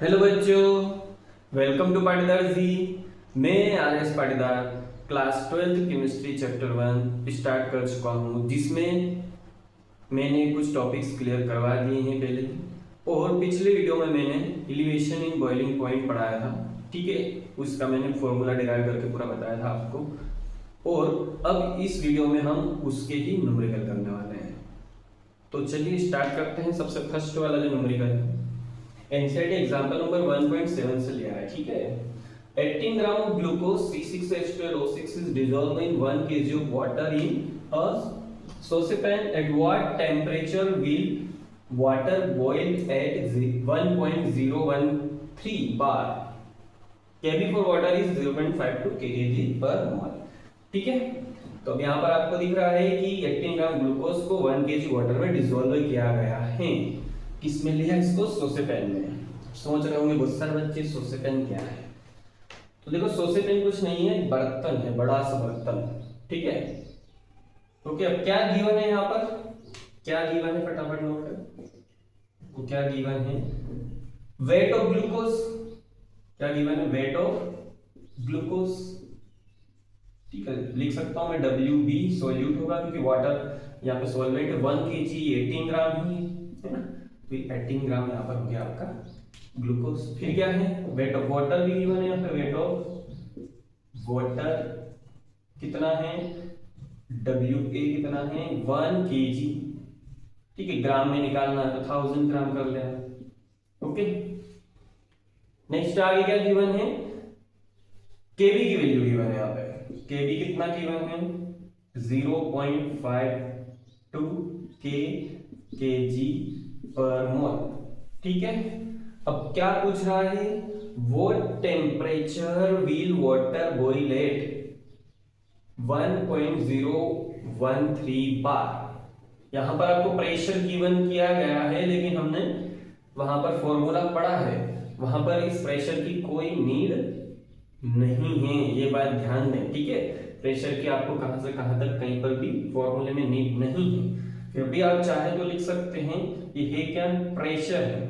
Hello बच्चों, welcome to Patidar जी। मैं R S Patidar class 12th chemistry chapter 1 start कर चुका हूँ, जिसमें मैंने कुछ टॉपिक्स क्लियर करवा दिए हैं पहले, और पिछले वीडियो में मैंने एलिवेशन इन बॉइलिंग पॉइंट पढ़ाया था। ठीक है, उसका मैंने फॉर्मूला डिराइव करके पूरा बताया था आपको, और अब इस वीडियो में हम उसके ही न्यूमेरिकल करने वाले हैं। तो चलिए स्टार्ट करते हैं। सबसे फर्स्ट वाला जो न्यूमेरिकल है, एनसीईआरटी एग्जांपल नंबर 1.7 से लिया है। ठीक है, 18 ग्राम of glucose C6H12O6 is dissolved in 1 kg of water in a saucepan. At what temperature will water boil at 1.013 bar? Kb for water is 0.52 kg per mole. ठीक है, तो अब यहाँ पर आपको दिख रहा है कि 18 ग्राम ग्लूकोज को 1 kg वाटर में डिसॉल्व किया गया है। किसमें लिया? इसको सोसेपेन में। सोच रहे होंगे बहुत सारे बच्चे सोसेपेन क्या है। तो देखो, सोसेपेन कुछ नहीं है, बर्तन है, बड़ा सा बर्तन। ठीक है, ओके। अब क्या गिवन है यहाँ पर, क्या गिवन है फटाफट नोट कर। तो क्या गिवन है? Weight of glucose. क्या गिवन है? Weight of glucose. ठीक है, लिख सकता हूं मैं WB सोल्यूट होगा, क्योंकि वाटर यहाँ पे सॉल्वेंट है। 1 kg 18 ग्राम ही है ना, तो 18 ग्राम यहाँ पर हो गया आपका ग्लूकोज। फिर क्या है? वेट ऑफ वाटर भी गिवन है यहाँ पे। वेट ऑफ वाटर कितना है? WA कितना है? 1 kg। ठीक है, ग्राम में निकालना है तो 1000 ग्राम कर लेना। ओके, नेक्स्ट आगे क्या गिवन है? केबी की वैल्यू गिवन है यहाँ पे। केबी कितना गिवन है? 0.52 kg पर मोल। ठीक है, अब क्या पूछ रहा है? What temperature will water boil at 1.013 bar. यहां पर आपको प्रेशर गिवन किया गया है, लेकिन हमने वहां पर फॉर्मूला पढ़ा है, वहां पर इस प्रेशर की कोई नीड नहीं है, ये बात ध्यान दें। ठीक है, प्रेशर की आपको कहां से कहां तक कहीं पर भी फॉर्मूले में नीड नहीं है। फिर भी आप चाहे तो लिख सकते हैं, ये क्या प्रेशर है।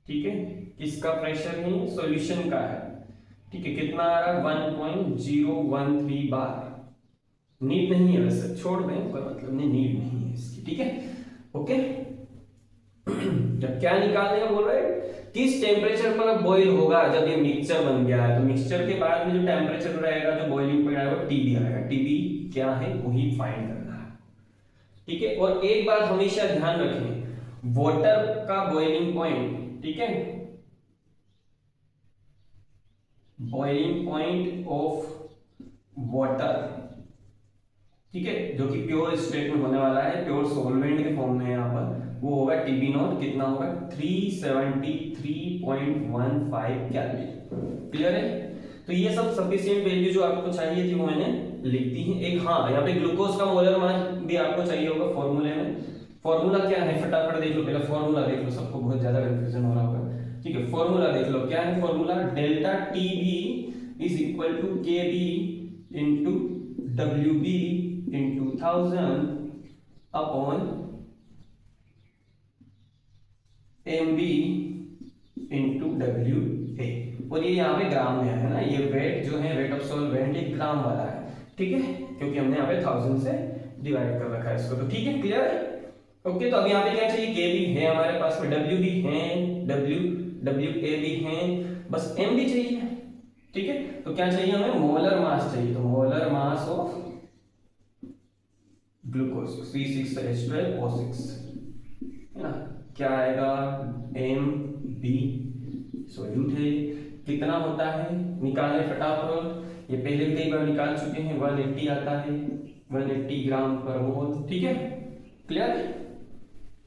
ठीक है, किसका प्रेशर है? सॉल्यूशन का है। ठीक है, कितना आ रहा है? 1.013 बार। नीड नहीं है, वैसे छोड़ दें, कोई मतलब नहीं, नीड नहीं है इसकी। ठीक है, ओके। जब क्या निकालने का बोल रहे हैं, किस टेम्परेचर पर बॉईल होगा जब ये मिक्सचर बन गया है, तो मिक्सचर के बाद में जो टेम्परेचर रहेगा, जो बॉइलिंग पॉइंट आएगा, वो TB आएगा। TB क्या है वही फाइंड करना है। ठीक है, और एक बात हमेशा ध्यान रखें, वाटर का बॉइलिंग पॉइंट, ठीक है, बॉइलिंग पॉइंट ऑफ वाटर, ठीक है, जो कि प्योर स्टेट में होने वाला है, प्योर सॉल्वेंट के फॉर्म में यहाँ पर, वो होगा TB नॉट। कितना होगा? 373.15 केल्विन। क्लियर है? तो ये सब सफिशिएंट वैल्यू जो आपको चाहिए थी वो मैंने लिख दी है। एक हाँ, यहाँ पे ग्लूकोज का मोलर मास भी आपको चाहिए होगा फॉर्मूले में। फॉर्मूला क्या है फटाफट देख लो, पहले फॉर्मूला देख लो, सबको बहुत ज्यादा कंफ्यूजन हो रहा होगा। ठीक है, फॉर्मूला देख लो, क्या है formula? Delta TB is equal to KB into WB into 1000 upon MB into WA। और ये यहाँ पे ग्राम में है ना, ये वेट जो है, वेट ऑफ सॉल्वेंट एक ग्राम वाला है। ठीक है, क्योंकि हमने यहाँ पे 1000 से डिवाइड कर रखा है इसको। तो ठीक है, क्लियर है? ओके, तो अब यहाँ पे क्या चाहिए? KB है हमारे पास में, WB है, WA भी है, बस MB चाहिए। ठीक है, तो क्या चाहिए हमें? मोलर मास चाहिए। तो molar mass of glucose C6H12O6 है ना, क्या आएगा? MB सोल्यूट है। कितना होता है? निकालने फटाफट, ये पहले भी कई बार निकाल चुके हैं। 180 आता है, 180 ग्राम पर मोल। ठीक है, क्लियर?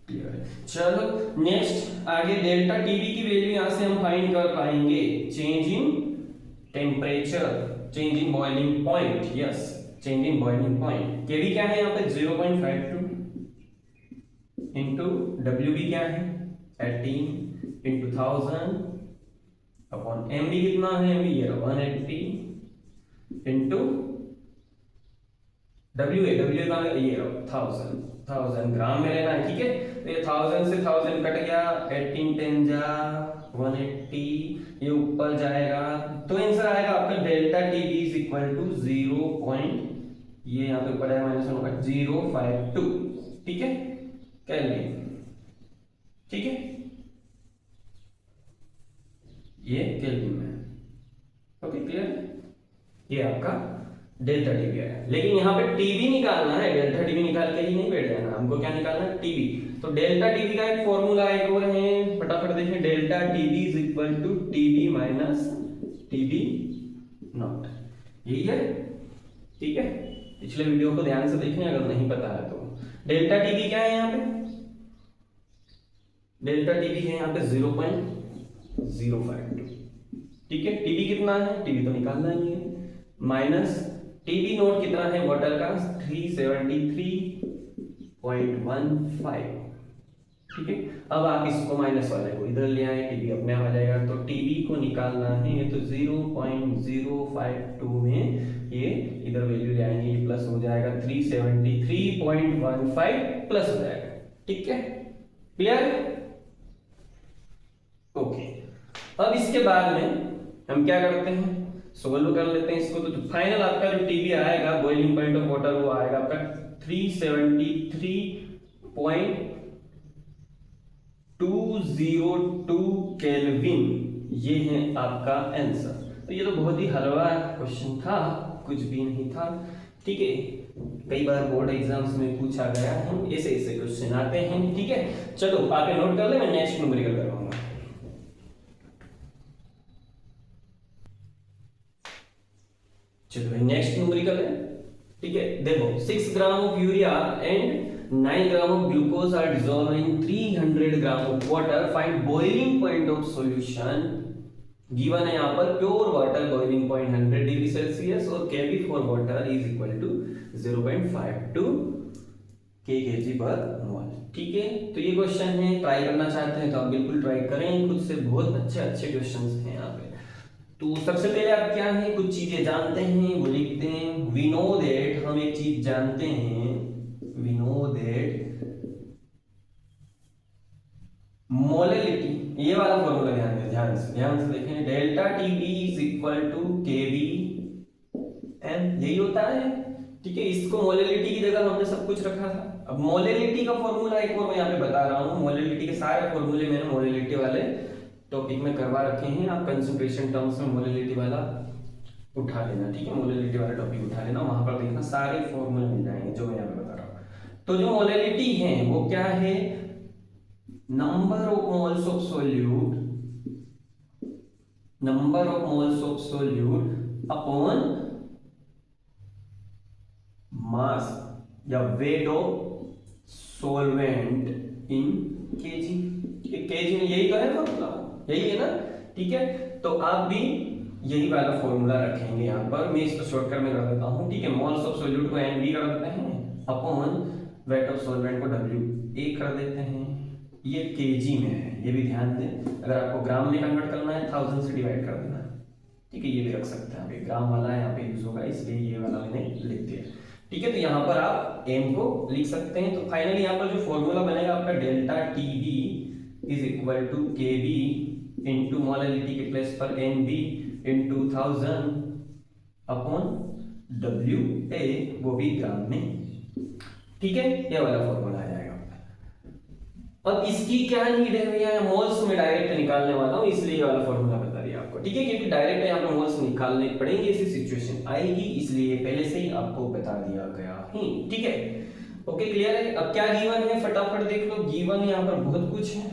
क्लियर है। चलो नेक्स्ट आगे, डेल्टा TB की वैल्यू यहां से हम फाइंड कर पाएंगे। Change in temperature, change in boiling point. Yes, change in boiling point. KB क्या है यहाँ पे? 0.52 इंटू WB क्या है? 18 इंटू 1000 अपॉन MB कितना है? MB ये 180 इंटू WA का ये 1000 1000 ग्राम में लेना है, ठीक है। तो ये 1000 से 1000 कट गया, 18 10 जा 180, ये ऊपर जाएगा तो आंसर आएगा आपका delta TB is equal to 0 point, ये यहाँ पे ऊपर है माइनस 1 होगा 052, ठीक है केल्विन, ठीक है, ये केल्विन में। ओके क्लियर, ये आपका डेल्टा टीबी है। लेकिन यहाँ पे टीबी निकालना है, डेल्टा टीबी निकाल के ही नहीं बैठ जाना, हमको क्या निकालना है टीबी। तो डेल्टा टीबी का एक फॉर्मूला एक और है, फटाफट देखें, delta TB is equal to TB minus TB not, यही है, ठीक है। पिछले वीडियो को ध्यान से देखें अगर नहीं पता है तो। डेल्टा टीबी क्या है यहाँ पे, डेल्टा टीबी है यहाँ पे 0.052, ठीक है। टीबी कितना है, टीबी तो निकालना ही है, माइनस टीबी नोट कितना है वाटर का 373.15, ठीक है। अब आप इसको माइनस वाले को इधर ले आए, टीबी अपने आप आ जाएगा, तो टीबी को निकालना है तो 0.052 में ये इधर वैल्यू ले आएंगे, ये प्लस हो जाएगा 373.15 प्लस हो जाएगा, ठीक है क्लियर, ओके। अब इसके बाद में हम क्या करते हैं, सोल्व कर लेते हैं इसको। तो फाइनल आपका जो टीबी आएगा बॉइलिंग पॉइंट ऑफ वाटर वो आएगा आपका 373.202 केल्विन, ये है आपका आंसर। तो ये तो बहुत ही हलवा क्वेश्चन था, कुछ भी नहीं था, ठीक है। कई बार बोर्ड एग्जाम्स में पूछा गया है, ऐसे ऐसे क्वेश्चन आते हैं, ठीक है। चलो आप नोट कर ले, मैं नेक्स्ट न्यूमेरिकल करवाऊंगा। चलो नेक्स्ट न्यूमेरिकल है, ठीक है। देखो 6 gram of urea and 9 gram of glucose are dissolved in 300 gram of water, find boiling point of solution. Given है यहाँ पर pure water boiling point 100 degree Celsius और Kb for water is equal to 0.52 kg पर मोल, ठीक है। तो ये question है, ट्राई करना चाहते हैं तो आप बिल्कुल ट्राई करें, खुद से बहुत अच्छे अच्छे क्वेश्चंस हैं यहाँ पे। तो सबसे पहले आप क्या है, कुछ चीजें जानते हैं वो लिखते हैं। वी नो दैट, हम एक चीज जानते हैं, वी नो दैट मोलैलिटी, ये वाला फॉर्मूला ध्यान से देखें, delta TB is equal to KB M, यही होता है, ठीक है। इसको मोलैलिटी की जगह हमने सब कुछ रखा था। अब मोलैलिटी का फॉर्मूला एक और मैं यहाँ पे बता रहा हूँ, मोलैलिटी के सारे फॉर्मूले मैंने मोलैलिटी वाले टॉपिक में करवा रखे हैं, आप कंसंट्रेशन टर्म्स में मोलैलिटी वाला उठा लेना, ठीक है। मोलैलिटी वाला टॉपिक उठा लेना, वहां पर देखना सारे फॉर्मूले मिल जाएंगे जो मैं यहाँ पे बता रहा हूँ। तो जो मोलैलिटी है वो क्या है, number of moles of solute, number of moles of solute upon mass या weight of solvent in KG, KG में यही तो है फॉर्मूला, यही है ना, ठीक है। तो आप भी यही वाला फॉर्मूला रखेंगे यहाँ पर, मैं इसको शॉर्टकट में कर देता हूँ, ठीक है। मोल्स ऑफ सॉल्यूट को एनबी कर देते हैं अपॉन वेट ऑफ सॉल्वेंट को डब्ल्यू ए कर देते हैं, ये केजी में है, ये भी ध्यान दें। अगर आपको ग्राम में कन्वर्ट करना है 1000 से डिवाइड कर देना है, ठीक है। ये भी रख सकते हैं, अभी ग्राम वाला यहाँ पे यूज होगा इसलिए ये वाला मैंने लिख दिया, ठीक है। तो यहाँ पर आप एम को लिख सकते हैं। तो फाइनली यहाँ पर जो फॉर्मूला बनेगा आपका delta TB is equal to K B into molality के प्लेस पर N B into 1000 upon W A, वो भी ग्राम में, ठीक है। ये वाला फॉर्मूला आ जाएगा। अब इसकी क्या नीड है भैया, मोल्स में डायरेक्ट निकालने वाला हूं इसलिए ये वाला फॉर्मूला बता दिया आपको, ठीक है। क्योंकि डायरेक्ट यहाँ पे मोल्स निकालने पड़ेंगे, ऐसी सिचुएशन आएगी, इसलिए पहले से ही आपको बता दिया गया है, ठीक है। ओके क्लियर है। अब क्या गिवन है फटाफट देख लो, गिवन यहाँ पर बहुत कुछ है।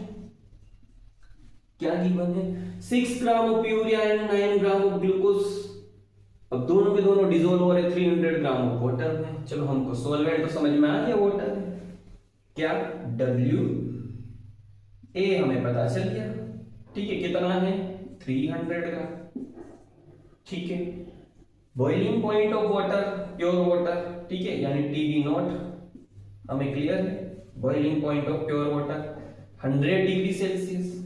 क्या गिवन है, 6 gram of urea and 9 gram of glucose. अब दोनों के दोनों डिसॉल्व हो रहे 300 ग्राम ऑफ वाटर में। चलो हमको सॉल्वेंट तो समझ में आ गया, वाटर है, क्या डब्ल्यू ए हमें पता चल गया, ठीक है। कितना है 300 का, ठीक है। Boiling point of water pure water, ठीक है, यानी टीबी नॉट हमें क्लियर है। Boiling point of pure water 100 degree Celsius,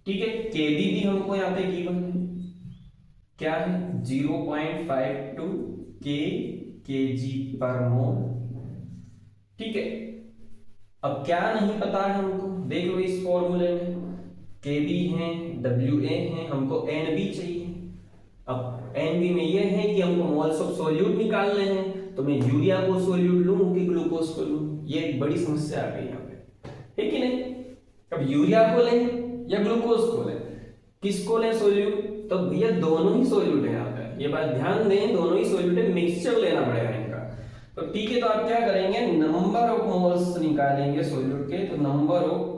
ठीक है। केबी भी हमको यहाँ पे गिवन है, क्या है 0.52 केजी पर मोल, ठीक है। अब क्या नहीं पता है हमको, देख लो इस फॉर्मूले में Kb है, Wa है, हमको Nb चाहिए। अब Nb में ये है कि हमको मोल्स ऑफ सोल्यूट निकालने हैं, तो मैं यूरिया को सोल्यूट लूं कि ग्लूकोज को लूं, ये एक बड़ी समस्या आ गई यहाँ पे, है कि नहीं। अब यूरिया को लें या ग्लूकोज को लें, किसको लें सोल्यूट, तो भैया दोनों ही सोल्यूट है यहाँ पे, ये बात ध्यान दें, दोनों ही सोल्यूट है, मिक्सचर लेना पड़ेगा इनका। तो ठीक है, तो आप क्या करेंगे, नंबर ऑफ मोल्स निकालेंगे सोल्यूट के, तो number of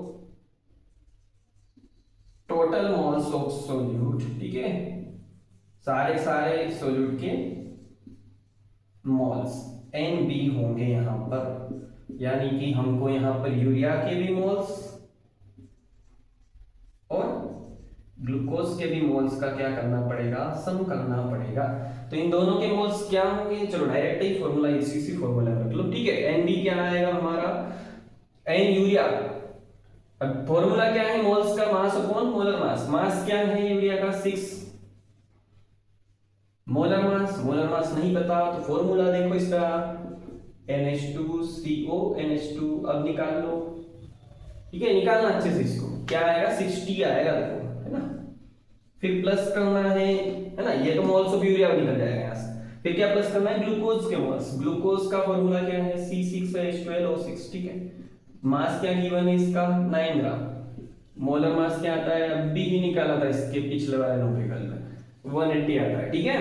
total moles of solute, ठीक है, सारे सोल्यूट के मोल्स Nb होंगे यहां पर, यानी कि हमको यहां पर यूरिया के भी मोल्स और ग्लूकोज के भी मोल्स का क्या करना पड़ेगा, सम करना पड़ेगा। तो इन दोनों के मोल्स क्या होंगे, चलो डायरेक्ट ही फॉर्मूला इसी फॉर्मूला में रख लो, ठीक है। Nb क्या आएगा हमारा, N यूरिया, अब फॉर्मूला क्या है, मोल्स का मास अपॉन मोलर मास, मास क्या है यूरिया का 6, मोलर मास नहीं पता तो फॉर्मूला देखो इसका NH2CO NH2, अब निकाल लो, ठीक है, निकालना अच्छे से इसको, क्या आएगा 60 आएगा देखो, है ना, फिर प्लस करना है ना, ये तो मोल्स ऑफ यूरिया निकल जाएगा यहाँ से, फिर क्या प्लस करना है ग्लूकोज के मोल्स, ग्लूकोज का फॉर्मूला क्या है C6H12O6, ठीक है, मास क्या गिवन है इसका 9 ग्राम, मोलर मास क्या आता है, अभी ही निकाला था इसके पिछले वाले नोटिकल में 180 आता है, ठीक है।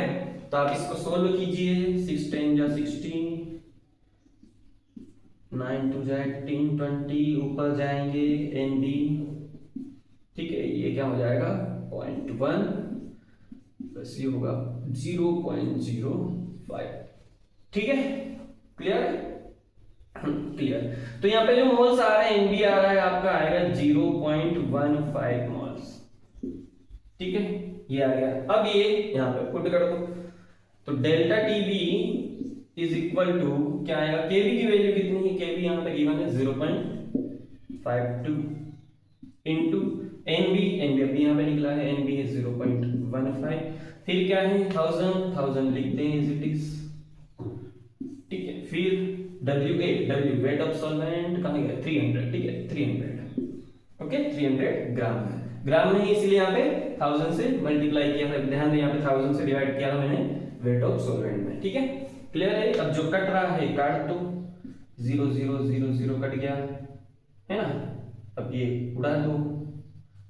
तो आप इसको सोल्व कीजिए, 6 10 जा 16, 9 2 जा 18, 20 ऊपर जाएंगे Nb, ठीक है, ये क्या हो जाएगा 0.1 बस ये होगा 0.05, ठीक है, क्लियर है, क्लियर। तो यहाँ पे जो मोल्स आ रहे हैं Nb आ रहा है आपका आएगा 0.15 मोल्स, ठीक है, ये आ गया। अब ये यहाँ पे पुट कर दो, तो delta Tb is equal to क्या आएगा, Kb की वैल्यू कितनी है, Kb यहाँ पे गिवन है 0.52 इनटू Nb अभी यहाँ पे निकला है, Nb है 0.15, फिर क्या है 1000 लिखते हैं एज इट इज, ठीक है, फिर W वेट ऑफ सॉल्वेंट कहाँ गया 300, ठीक है 300, ओके 300 ग्राम है, ग्राम में ही इसलिए यहाँ पे 1000 से मल्टीप्लाई किया है, ध्यान दें यहाँ पे 1000 से डिवाइड किया था मैंने वेट ऑफ सॉल्वेंट में, ठीक है, क्लियर है। अब जो कट रहा है काट दो, 0 0 0 0 कट गया है ना, अब ये उड़ा दो,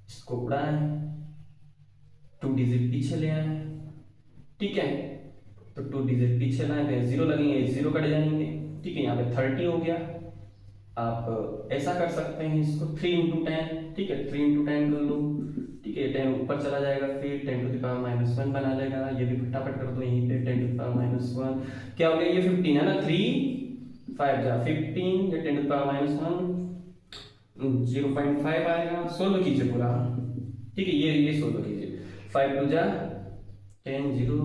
इसको उड़ाएं, 2 डिजिट पीछे ले आए, ठीक है, तो 2 डिजिट पीछे लाए तो 0 लगेंगे, 0 कट जाएंगे, ठीक है, यहाँ पे 30 हो गया। आप ऐसा कर सकते हैं इसको 3 into 10, ठीक है 3 into 10 कर लो, ठीक है, 10 ऊपर चला जाएगा, फिर 10 to the power -1 बना लेगा, ये भी फटाफट कर दो यहीं पे 10 to the power -1, क्या हो गया ये 15 है ना, 3 5 जा 15, ये 10 to the power -1 0.5 आएगा, सोल्व कीजिए पूरा, ठीक है, ये सोल्व कीजिए, 5 2 जा 10 0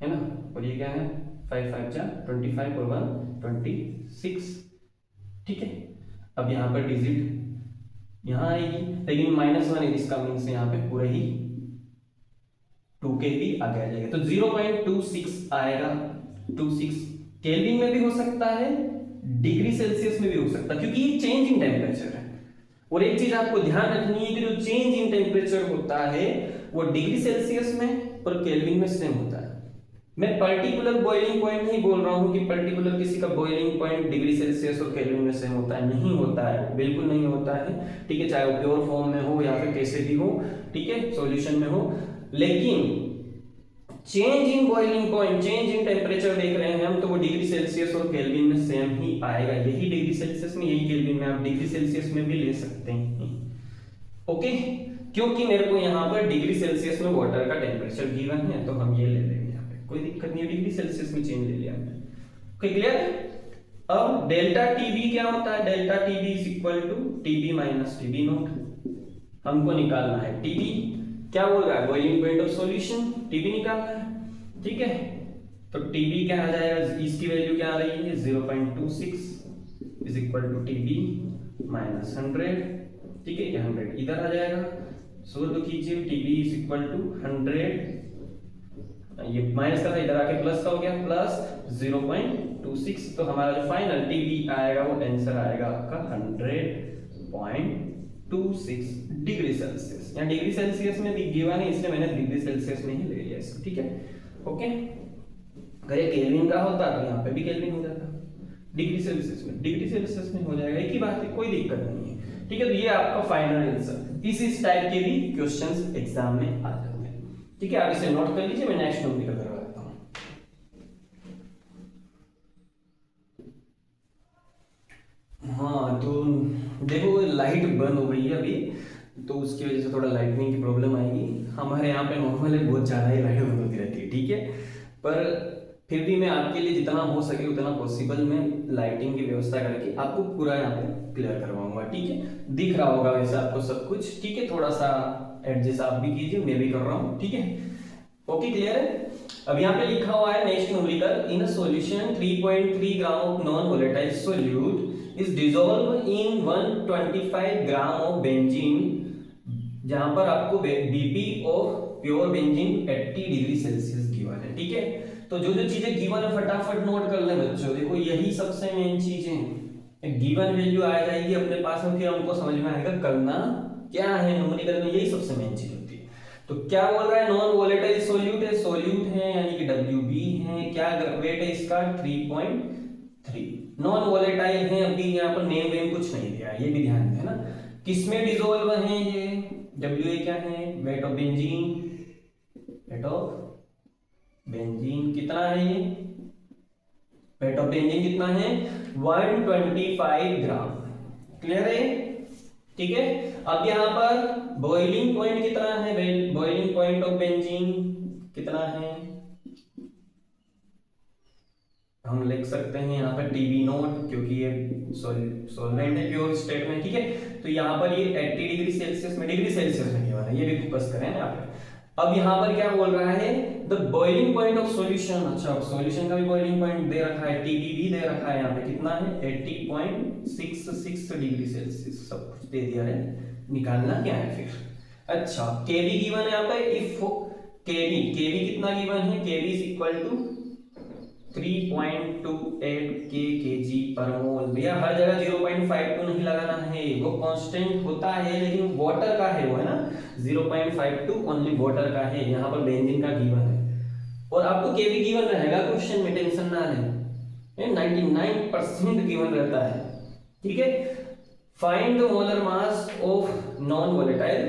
है ना, और ये क्या है 5 5 जा 25 और 1 26, ठीक है। अब यहाँ पर डिजिट यहाँ आएगी, लेकिन -1 इसका मीन्स यहाँ पे पूरे ही 2 के भी आगे आ जाएगा, तो 0.26 आएगा, 26 केल्विन में भी हो सकता है, डिग्री सेल्सियस में भी हो सकता है, क्योंकि ये चेंज इन टेम्परेचर है। और एक चीज आपको ध्यान रखनी है कि जो चेंज इन टेम्परेचर होता है वो डिग्री सेल्सियस में और केल्विन में सेम होता है। मैं पर्टिकुलर बॉइलिंग पॉइंट नहीं बोल रहा हूं कि पर्टिकुलर किसी का बॉइलिंग पॉइंट डिग्री सेल्सियस और केल्विन में सेम होता है, नहीं होता है, बिल्कुल नहीं होता है, ठीक है, चाहे वो प्योर फॉर्म में हो या फिर कैसे भी हो, ठीक है, सॉल्यूशन में हो, लेकिन change in boiling point, change in temperature देख रहे हैं हम, तो वो डिग्री सेल्सियस और केल्विन में सेम ही आएगा, यही डिग्री सेल्सियस में यही केल्विन में, आप डिग्री सेल्सियस में भी ले सकते हैं, ओके, क्योंकि मेरे को यहाँ पर डिग्री सेल्सियस में वाटर का टेम्परेचर गिवन है, तो हम ये ले लेंगे, यहाँ पे कोई दिक्कत नहीं है, डिग्री सेल्सियस में चेंज ले लिया हमने, ओके, क्लियर है। अब डेल्टा टीबी क्या होता है, delta TB is equal to TB minus TB not, हमको निकालना है टीबी, क्या बोल रहा है boiling point of solution, TB निकालना है, ठीक है, तो टीबी क्या आ जाएगा, इसकी वैल्यू क्या आ रही है 0.26 is equal to TB minus 100, ठीक है, ये 100 इधर आ जाएगा, सोल्व कीजिए, टीबी इज इक्वल टू 100 ये माइनस का था, इधर आके प्लस का हो गया, प्लस 0.26। तो हमारा जो फाइनल टीवी आएगा वो आंसर आएगा आपका 100.26 डिग्री सेल्सियस। यहाँ डिग्री सेल्सियस में भी गिवन है, इसलिए मैंने डिग्री सेल्सियस में ही ले लिया इसको, ठीक है। ओके, अगर ये केल्विन का होता तो यहाँ पे भी केल्विन हो जाता, डिग्री सेल्सियस में हो जाएगा, एक ही बात है, कोई दिक्कत नहीं है, ठीक है। तो ये आपका फाइनल आंसर। इस टाइप के भी क्वेश्चंस एग्जाम में आ जाते हैं, ठीक है। आप इसे नोट कर लीजिए, मैं नेक्स्ट न्यूमेरिकल करवाता हूँ। हाँ, तो देखो लाइट बंद हो गई है अभी, तो उसकी वजह से थोड़ा लाइटनिंग की प्रॉब्लम आएगी। हमारे यहाँ पे नॉर्मली बहुत ज़्यादा ही लाइट बंद होती रहती है, ठीक है। पर फिर भी मैं आपके लिए जितना हो सके उतना पॉसिबल मैं लाइटिंग की व्यवस्था करके आपको पूरा यहाँ पे क्लियर करवाऊंगा, ठीक है। दिख रहा होगा वैसे आपको सब कुछ, ठीक है। थोड़ा सा एडजस्ट आप भी कीजिए, मैं भी कर रहा हूँ, ठीक है। ओके, क्लियर है। अब यहाँ पे लिखा हुआ है next numerical, in a solution 3.3 gram of non volatile solute is dissolve in 125 gram of benzene, जहां पर आपको BP of pure benzene 80 degree Celsius given है, ठीक है। तो जो जो चीजें गिवन है फटाफट नोट कर ले बच्चों। देखो यही सबसे मेन चीज है, गिवन वैल्यू आ जाएगी अपने पास में, फिर हमको समझ में आएगा करना क्या है न्यूमेरिकल में, यही सबसे मेन चीज होती है। तो क्या बोल रहा है, नॉन वोलेटाइल सोल्यूट है, सोल्यूट है यानी कि WB है, क्या वेट है इसका 3.3, नॉन वोलेटाइल है, अभी यहाँ पर नेम वेम कुछ नहीं दिया, ये भी ध्यान देना। किसमें डिसॉल्व है ये, WA क्या है, weight of benzene, weight of benzene कितना है ये, वेट ऑफ बेंजीन कितना है 125 ग्राम, क्लियर है, ठीक है। अब यहाँ पर बॉइलिंग पॉइंट कितना है, बॉइलिंग पॉइंट ऑफ बेंजीन कितना है, हम लिख सकते हैं यहाँ पर TB नोट, क्योंकि ये सॉल्वेंट है प्योर स्टेट में, ठीक है। तो यहाँ पर ये 80 डिग्री सेल्सियस में, डिग्री सेल्सियस में दिया है, ये भी फोकस करें यहाँ पे। अब यहाँ पर क्या बोल रहा है, the boiling point of solution, अच्छा सॉल्यूशन का भी बॉइलिंग पॉइंट दे रखा है, TB भी दे रखा है, यहाँ पे कितना है 80.66 डिग्री सेल्सियस, सब कुछ दे दिया है, निकालना क्या है फिर। अच्छा KB गिवन है यहाँ पे, इफ KB कितना गिवन है, KB is equal to 3.28 kg पर मोल। भैया हर जगह 0.52 नहीं लगाना है, वो कांस्टेंट होता है, लेकिन वाटर का है वो, है ना, 0.52 ओनली वाटर का है, यहाँ पर बेंजीन का गिवन है। और आपको केबी गिवन रहेगा क्वेश्चन में, टेंशन ना लें, 99% गिवन रहता है, ठीक है। Find the molar mass of non volatile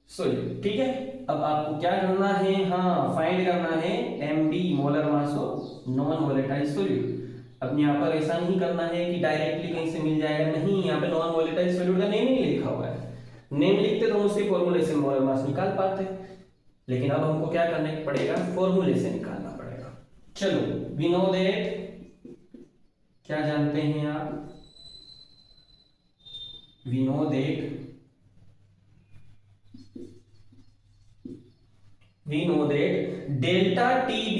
solute, ठीक है। अब आपको क्या करना है, हाँ फाइंड करना है MB molar mass of non volatile solute. अब यहाँ पर ऐसा नहीं करना है कि डायरेक्टली कहीं से मिल जाएगा, नहीं, यहाँ पे नॉन वोलेटाइल सॉल्यूट का नेम ही लिखा हुआ है, नेम लिखते तो हम उसके फॉर्मूले से मोलर मास निकाल पाते, लेकिन अब हमको क्या करना पड़ेगा, फॉर्मूले से निकालना पड़ेगा। चलो वी नो दैट, क्या जानते हैं आप, we know that delta TB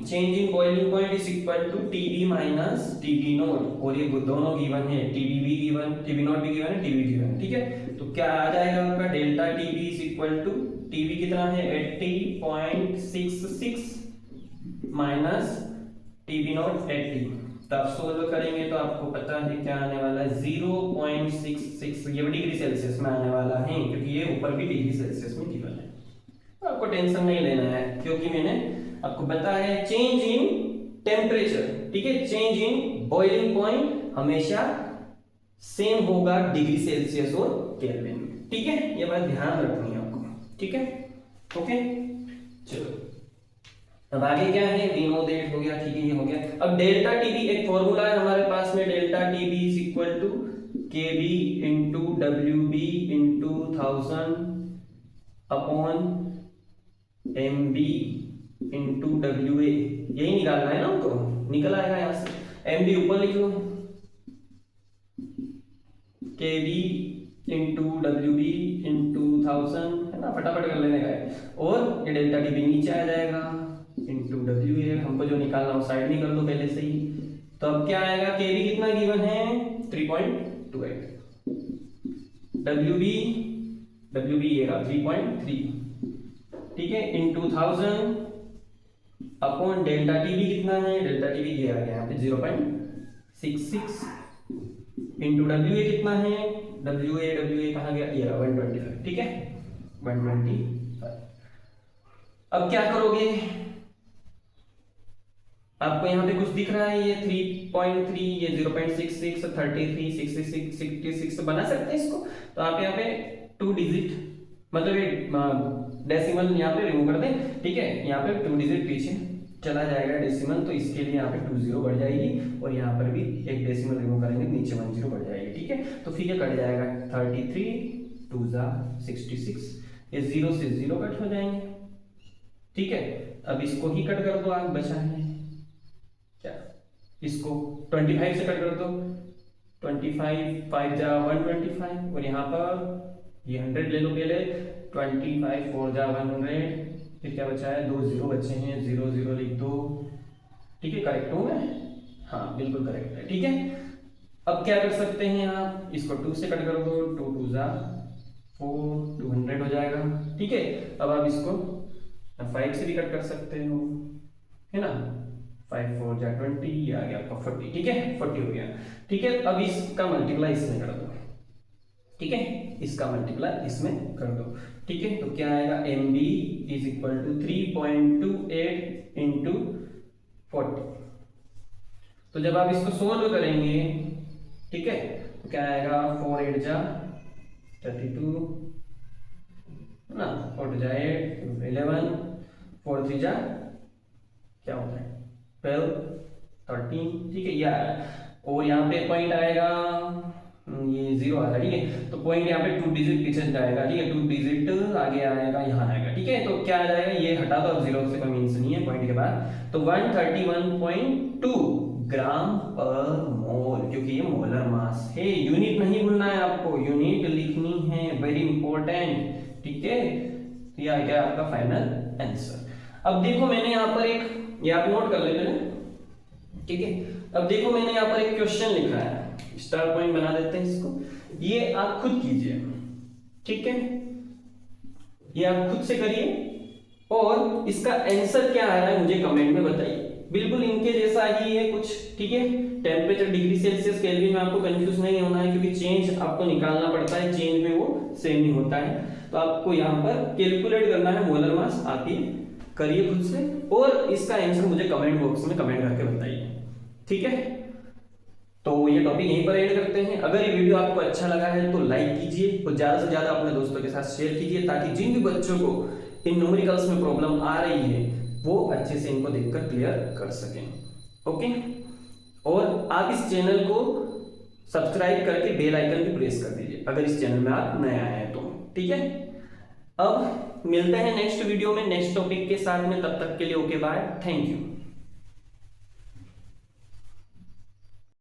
change in boiling point is equal to TB minus TB not, और ये दोनों गिवन है, TB भी गिवन, TB नॉट भी गिवन है, TB गिवन, ठीक है। तो क्या आ जाएगा आपका delta TB is equal to, TB कितना है 80.66 माइनस TB नॉट 80, तब सोल्व करेंगे तो आपको पता है क्या आने वाला है 0.66, ये डिग्री सेल्सियस में आने वाला है, क्योंकि ये ऊपर भी डिग्री सेल्सियस में गिवन है। आपको टेंशन नहीं लेना है, क्योंकि मैंने आपको बताया है चेंज इन टेम्परेचर, ठीक है, चेंज इन बॉइलिंग पॉइंट हमेशा सेम होगा डिग्री सेल्सियस और केल्विन में, ठीक है। ये बात ध्यान रखनी है आपको, ठीक है, ओके। चलो अब आगे क्या है, वी नो दैट हो गया, ठीक है, ये हो गया। अब डेल्टा TB एक फॉर्मूला है हमारे पास में, delta TB is equal to KB into WB into 1000 upon MB into WA, यही निकालना है ना हमको, निकल आएगा यहाँ से, MB ऊपर लिख लो, KB इंटू WB इंटू 1000, है ना, फटाफट कर लेने का है, और ये डेल्टा TB नीचे आ जाएगा इंटू WA, हमको जो निकालना हो साइड में कर दो पहले से ही। तो अब क्या आएगा, KB कितना गिवन है 3.28, WB ये रहा 3.3, ठीक है, इंटू 1000 अपॉन डेल्टा टी भी कितना है, डेल्टा टी भी ये आ गया यहाँ पे 0.66 इंटू डब्ल्यू ए कितना है, डब्ल्यू ए कहाँ गया, ये 125, ठीक है 125। अब क्या करोगे, आपको यहाँ पे कुछ दिख रहा है, ये 3.3, ये 0.66, 33, 66, 66 बना सकते हैं इसको। तो आप यहाँ पे 2 डिजिट मतलब ये डेसिमल यहाँ पे रिमूव कर दें, ठीक है, यहाँ पे 2 डिजिट पीछे चला जाएगा डेसिमल, तो इसके लिए यहाँ पे 2 0 बढ़ जाएगी और यहाँ पर भी एक डेसिमल रिमूव करेंगे, नीचे 1 0 बढ़ जाएगी, ठीक है। तो फिर ये कट जाएगा 33 2 66, ये 0 से 0 कट हो जाएंगे, ठीक है। अब इसको ही कट कर दो आप, बचा है क्या, इसको 25 से कट कर दो, 25 5 जा 125 और यहाँ पर ये 100 ले लो पहले, 25 4 जा 100, फिर क्या बचा है, 2 0 बचे हैं, 0 0 लिख दो, ठीक है। करेक्ट हूँ मैं, हाँ बिल्कुल करेक्ट है, ठीक है। अब क्या कर सकते हैं आप, इसको 2 से कट कर दो, 2 2 जा 4, 200 हो जाएगा, ठीक है। अब आप इसको 5 से भी कट कर सकते हो, है ना, 5 4 जा 20, ये आ गया आपका 40, ठीक है 40 हो गया, ठीक है। अब इसका मल्टीप्लाई इसमें कर दो, ठीक है, इसका मल्टीप्लाई इसमें कर दो, ठीक है। तो क्या आएगा, M B is equal to 3.28 into 40। तो जब आप इसको सोल्व करेंगे, ठीक है, तो क्या आएगा, 4 8 जा 32 ना, 4 जा 8 11, 4 3 जा क्या होता है 12 13, ठीक है, ये आ रहा है। और यहाँ पे पॉइंट आएगा, ये 0 आ रहा है, ठीक है। तो पॉइंट यहाँ पे 2 डिजिट पीछे जाएगा, ठीक है, 2 डिजिट आगे आएगा, यहाँ आएगा, ठीक है। तो क्या आ जाएगा, ये हटा दो, अब 0 से कोई मीन्स नहीं है पॉइंट के बाद, तो 131.2 ग्राम पर मोल, क्योंकि ये मोलर मास है। यूनिट नहीं भूलना है आपको, यूनिट लिखनी है, वेरी इंपॉर्टेंट, ठीक है। तो ये आ गया आपका फाइनल आंसर। अब देखो मैंने यहाँ पर एक, ये आप नोट कर लेते हैं, ठीक है। अब देखो मैंने यहाँ पर एक क्वेश्चन लिखा है, स्टार पॉइंट बना देते हैं इसको, ये आप खुद कीजिए, ठीक है, ये आप खुद से करिए और इसका आंसर क्या आ रहा है मुझे कमेंट में बताइए। बिल्कुल इनके जैसा ही है कुछ, ठीक है। टेम्परेचर डिग्री सेल्सियस केल्विन में आपको कंफ्यूज नहीं होना है, क्योंकि चेंज आपको निकालना पड़ता है, चेंज में वो सेम नहीं होता है। तो आपको यहाँ पर कैलकुलेट करना है मोलर मास, आप ये करिए खुद से और इसका आंसर मुझे कमेंट बॉक्स में कमेंट करके बताइए, ठीक है। तो ये टॉपिक यहीं पर एंड करते हैं। अगर ये वीडियो आपको अच्छा लगा है तो लाइक कीजिए और ज्यादा से ज्यादा अपने दोस्तों के साथ शेयर कीजिए, ताकि जिन भी बच्चों को इन न्यूमेरिकल्स में प्रॉब्लम आ रही है वो अच्छे से इनको देखकर क्लियर कर सकें, ओके। और आप इस चैनल को सब्सक्राइब करके बेल आइकन भी प्रेस कर दीजिए अगर इस चैनल में आप नए आए हैं तो, ठीक है। अब मिलते हैं नेक्स्ट वीडियो में नेक्स्ट टॉपिक के साथ में, तब तक के लिए ओके बाय, थैंक यू।